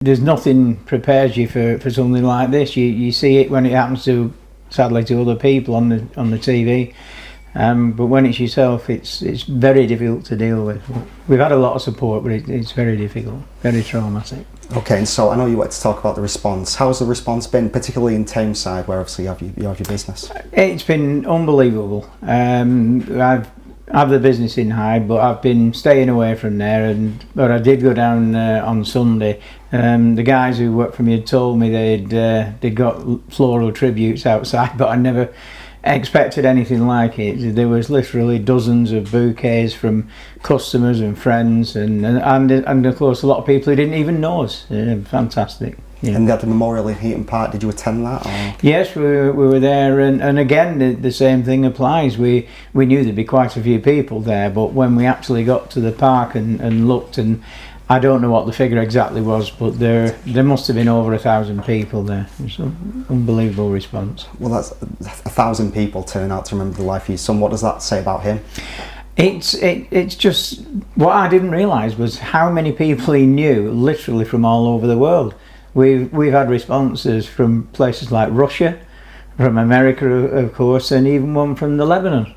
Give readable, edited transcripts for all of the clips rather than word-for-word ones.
There's nothing prepares you for something like this. You see it when it happens sadly to other people on the TV, but when it's yourself, it's very difficult to deal with. We've had a lot of support, but it's very difficult, very traumatic. Okay, and so I know you wanted to talk about the response. How's the response been, particularly in Tameside, where obviously you have your business? It's been unbelievable. I have the business in Hyde, but I've been staying away from there. But I did go down on Sunday. The guys who work for me had told me they'd got floral tributes outside, but I never expected anything like it. There was literally dozens of bouquets from customers and friends, and of course a lot of people who didn't even know us. Fantastic. Yeah. And they had the memorial in Heaton Park. Did you attend that? Or? Yes, we were there, and again the same thing applies. We knew there'd be quite a few people there, but when we actually got to the park and looked, and I don't know what the figure exactly was, but there must have been over 1,000 people there. It was an unbelievable response. Well, that's 1,000 people turning out to remember the life of your son. What does that say about him? It's just what I didn't realise was how many people he knew, literally from all over the world. We've had responses from places like Russia, from America, of course, and even one from the Lebanon,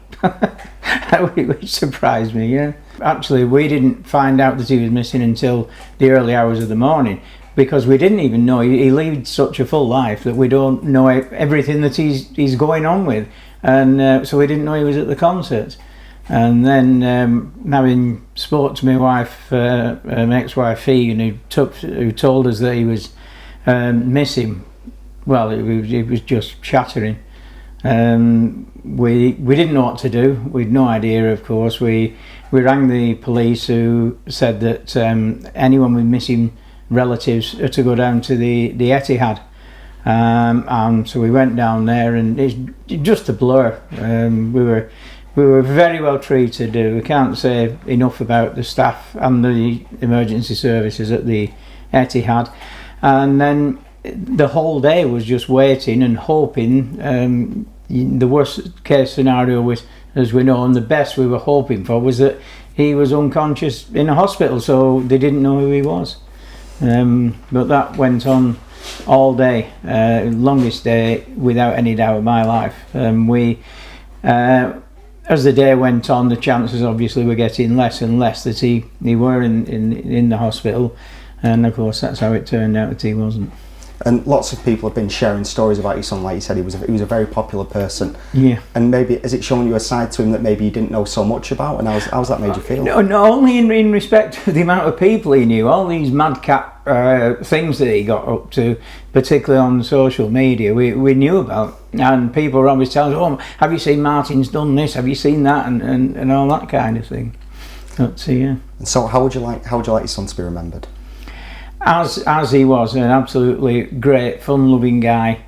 which surprised me. Yeah, actually, we didn't find out that he was missing until the early hours of the morning, because we didn't even know he lived such a full life that we don't know everything that he's going on with, and so we didn't know he was at the concert. And then having spoke to my wife, my ex-wife Fee, who told us that he was missing, well, it was just shattering. We didn't know what to do. We'd no idea, of course. We rang the police, who said that anyone with missing relatives are to go down to the Etihad. And so we went down there, and it's just a blur. We were very well treated. We can't say enough about the staff and the emergency services at the Etihad. And then the whole day was just waiting and hoping. The worst case scenario was, as we know, and the best we were hoping for was that he was unconscious in a hospital, so they didn't know who he was. But that went on all day, longest day without any doubt of my life. As the day went on, the chances obviously were getting less and less that he were in the hospital, and of course that's how it turned out that he wasn't. And lots of people have been sharing stories about your son. Like you said, he was a very popular person. Yeah. And maybe has it shown you a side to him that maybe you didn't know so much about? And how's that made you feel? No, only in respect to the amount of people he knew. All these madcap things that he got up to, particularly on social media, we knew about. And people were always telling us, "Oh, have you seen Martyn's done this? Have you seen that?" and all that kind of thing. But yeah. And so, how would you like your son to be remembered? As he was an absolutely great, fun-loving guy,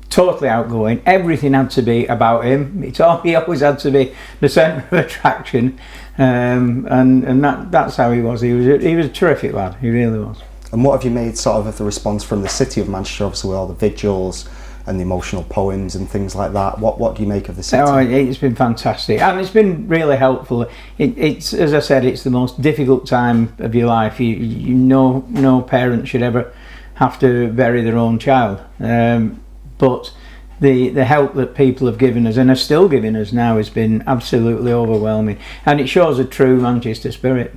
totally outgoing. Everything had to be about him. He always had to be the centre of attraction, and that's how he was. He was a terrific lad. He really was. And what have you made sort of the response from the city of Manchester, obviously with all the vigils and the emotional poems and things like that? What do you make of the city? Oh, it's been fantastic, and it's been really helpful. It's, as I said, it's the most difficult time of your life. No parent should ever have to bury their own child, but the help that people have given us and are still giving us now has been absolutely overwhelming, and it shows a true Manchester spirit.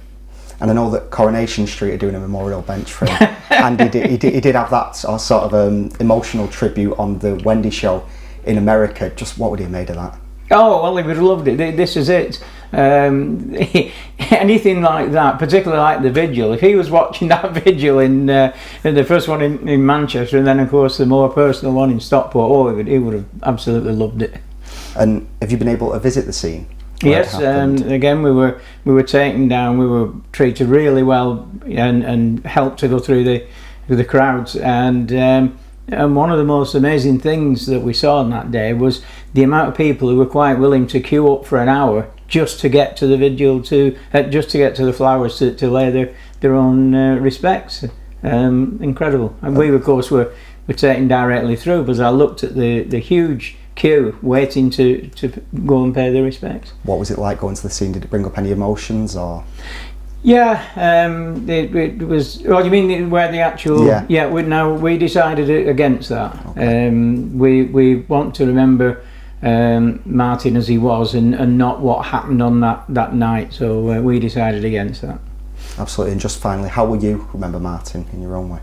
And I know that Coronation Street are doing a memorial bench for him, and he did have that sort of emotional tribute on the Wendy show in America. Just what would he have made of that? Oh, well, he would have loved it. This is it. Anything like that, particularly like the vigil. If he was watching that vigil in the first one in Manchester, and then of course the more personal one in Stockport, he would have absolutely loved it. And have you been able to visit the scene? Yes, again we were taken down. We were treated really well and helped to go through the crowds. And one of the most amazing things that we saw on that day was the amount of people who were quite willing to queue up for an hour just to get to the vigil, just to get to the flowers to lay their own respects. Incredible. And we of course were taken directly through, because I looked at the huge queue waiting to go and pay their respects. What was it like going to the scene? Did it bring up any emotions or? Yeah, it was. Oh, you mean where the actual? Yeah. Yeah. We decided against that. Okay. We want to remember Martyn as he was, and not what happened on that night. So we decided against that. Absolutely. And just finally, how will you remember Martyn in your own way?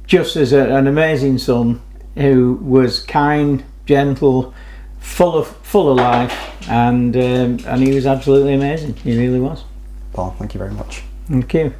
Just as an amazing son who was kind, gentle, full of life, and he was absolutely amazing. He really was. Paul, thank you very much. Thank you.